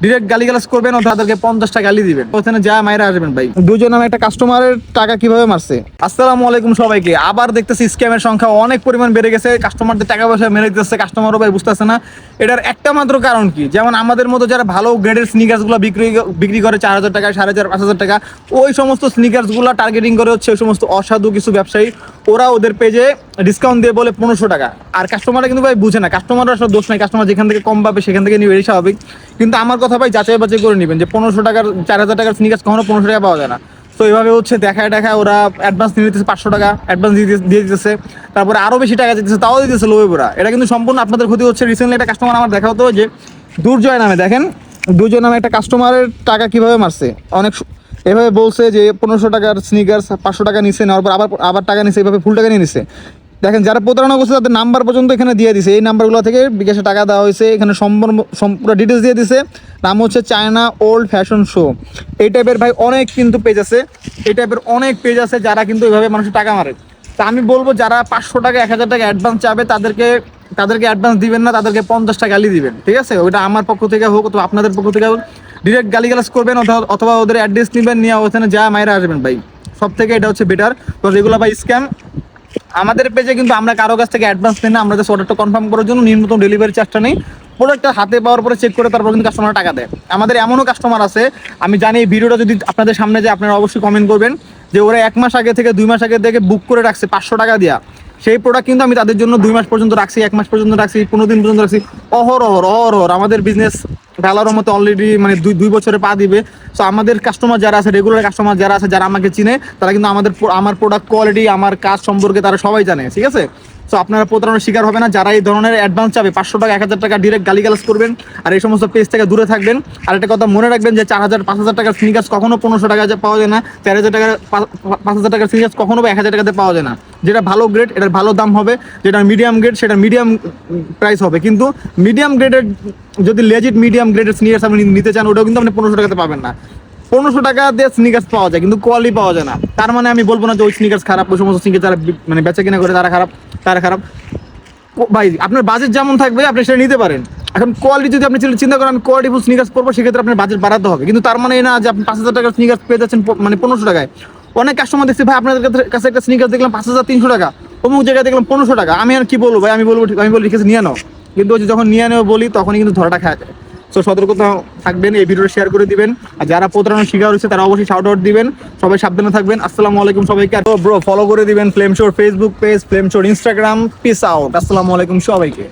Direct গালিগালাজ করবেন ও তাদেরকে 50টা গালি দিবেন, ওখানে যা মাইরা আসবেন ভাই। দুজন নামে একটা কাস্টমারের টাকা কিভাবে মারছে। আসসালামু আলাইকুম সবাইকে। আবার দেখতেছি স্ক্যামের সংখ্যা অনেক পরিমাণ বেড়ে গেছে, কাস্টমারদের টাকা পয়সা মেরে দিতেছে, কাস্টমারও ভাই বুঝতেছে না এটার একটা মাত্র কারণ কি। যেমন আমাদের মতো যারা ভালো গ্রেডের স্নিকার্সগুলো বিক্রি করে 4000 টাকা, 4500, 5000 টাকা, ওই সমস্ত স্নিকার্সগুলো টার্গেটিং করে হচ্ছে ওই সমস্ত অসাধু কিছু ব্যবসায়ী। ওরা ওদের পেজে ডিসকাউন্ট দিয়ে বলে 1500 টাকা, আর কাস্টমাররা কিন্তু ভাই বুঝে না, কাস্টমাররা আসলে দোষ নাই, কাস্টমার যেখান থেকে কম পাবে সেখান থেকে নিবে, এই স্বাভাবিক। কিন্তু আমার কথা ভাই যাচাই বাছাই করে নেবেন যে 1500 টাকার 4000 টাকার স্নিকার্স কখনো 1500 টাকা পাওয়া যায় না। তো এইভাবে হচ্ছে দেখায় ওরা অ্যাডভান্স নিয়ে নিতেছে, 500 টাকা অ্যাডভান্স দিয়ে দিতেছে, তারপরে আরও বেশি টাকা দিতেছে, তাও দিতেছে লোভে পুরা। এটা কিন্তু সম্পূর্ণ আপনাদের ক্ষতি হচ্ছে। রিসেন্টলি একটা কাস্টমার আমার দেখা হতো যে দুর্জয় নামে, দেখেন দুর্জয় নামে একটা কাস্টমারের টাকা কিভাবে মারছে। এভাবে বলছে যে 1500 টাকার স্নিকার্স 500 টাকা নিচ্ছে, নেওয়ার পর আবার টাকা নিচ্ছে, এইভাবে ফুল টাকা নিয়ে নিচ্ছে। দেখেন যারা প্রতারণা করছে তাদের নাম্বার পর্যন্ত এখানে দিয়ে দিছে, এই নাম্বারগুলো থেকে বিকাশে টাকা দেওয়া হয়েছে, এখানে সম্পূর্ণ ডিটেলস দিয়ে দিছে। নাম হচ্ছে চায়না ওল্ড ফ্যাশন শো। এই টাইপের ভাই অনেক কিন্তু পেজ আছে, এই টাইপের অনেক পেজ আছে যারা কিন্তু এইভাবে মানুষের টাকা মারে। তা আমি বলবো যারা 500 টাকা 1000 টাকা অ্যাডভান্স চাবে তাদেরকে অ্যাডভান্স দিবেন না, তাদেরকে 50টা গালি দিবেন, ঠিক আছে? ওইটা আমার পক্ষ থেকে হোক অথবা আপনাদের পক্ষ থেকে হোক, ডিরেক্ট গালিগালাজ করবেন অথবা ওদের অ্যাড্রেস নেবেন, নিয়ে ওখানে যা মায়েরা আসবেন ভাই। সব থেকে এটা হচ্ছে বেটার। তো যেগুলো ভাই স্ক্যাম, আমাদের পেজে কিন্তু আমরা কারো কাছ থেকে অ্যাডভান্স নেই না, আমরা জাস্ট অর্ডারটা কনফার্ম করার জন্য ন্যূনতম ডেলিভারি চার্জটা নেই। প্রোডাক্টটা হাতে পাওয়ার পরে চেক করে তারপর কিন্তু কাস্টমার টাকা দেয়। আমাদের এমনও কাস্টমার আছে, আমি জানি এই ভিডিওটা যদি আপনাদের সামনে যায় আপনারা অবশ্যই কমেন্ট করবেন যে ওরা 1 মাস আগে থেকে 2 মাস আগে থেকে বুক করে রাখছে 500 টাকা দিয়া, সেই প্রোডাক্ট কিন্তু আমি তাদের জন্য 2 মাস পর্যন্ত রাখছি, 1 মাস পর্যন্ত রাখছি, 15 দিন পর্যন্ত রাখছি। অহরহ আমাদের বিজনেস ডালারের মতো অলরেডি মানে দুই বছরে পা দিবে। সো আমাদের কাস্টমার যারা আছে, রেগুলার কাস্টমার যারা আছে, যারা আমাকে চিনে, তারা কিন্তু আমার প্রোডাক্ট কোয়ালিটি, আমার কাজ সম্পর্কে তারা সবাই জানে, ঠিক আছে? সো আপনারা প্রতারণার শিকার হবে না। যারা এই ধরনের অ্যাডভান্স চাবে 500 টাকা 1000 টাকা, ডিরেক্ট গালিগালাজ করবেন আর এই সমস্ত পেজ থেকে দূরে থাকবেন। আর একটা কথা মনে রাখবেন যে 4000 5000 টাকার স্নিকার্স কখনো 1500 টাকা পাওয়া যায় না, 4000 টাকার 5000 টাকার স্নিকার্স কখনো বা 1000 টাকাতে পাওয়া যায় না। যেটা ভালো গ্রেড এটার ভালো দাম হবে, যেটা মিডিয়াম গ্রেড সেটা মিডিয়াম প্রাইস হবে। কিন্তু মিডিয়াম গ্রেডের যদি লেজিট মিডিয়াম গ্রেডের স্নিকার্স আপনি নিতে চান, ওটাও কিন্তু আপনি 1500 টাকাতে পাবেন না। 1500 টাকা দিয়ে স্নিকার্স পাওয়া যায় কিন্তু কোয়ালিটি পাওয়া যায় না। তার মানে আমি বলবো না যে ওই স্নিকার্স খারাপ, ওই সমস্ত স্নিকার্স যারা মানে বেচা কিনা করে তারা খারাপ। ভাই আপনার বাজেট যেমন থাকবে আপনি সেটা নিতে পারেন। এখন কোয়ালিটি যদি আপনি চিন্তা করেন আমি কোয়ালিটিফুল স্নিকার্স পরবো, সেক্ষেত্রে আপনার বাজেট বাড়াতে হবে। কিন্তু তার মানে এই না যে আপনি 5000 টাকার স্নিকার্স পেয়ে যাচ্ছেন মানে 1500 টাকায়। অনেক কাস্টমার দেখছি ভাই আপনাদের কাছে একটা স্নিকার্স দেখলাম 5300 টাকা, অমুক জায়গায় দেখলাম 1500 টাকা। আমি আর কি বলবো ভাই, আমি বলি ঠিক আছে নিয়ে নাও, কিন্তু যখন নিয়ে নেবো বলি তখনই কিন্তু ধরাটা খাওয়া যায়। সো সতর্কতা থাকবেন, এই ভিডিওটা শেয়ার করে দিবেন। আর যারা প্রতারণার শিকার হচ্ছে তারা অবশ্যই শাউট আউট দিবেন। সবাই সাবধানে থাকবেন। আসসালামু আলাইকুম সবাইকে। ব্রো ফলো করে দিবেন ফ্লেম শোর ফেসবুক পেজ, ফ্লেম শোর ইনস্টাগ্রাম। Piece out. আসসালামু আলাইকুম সবাইকে।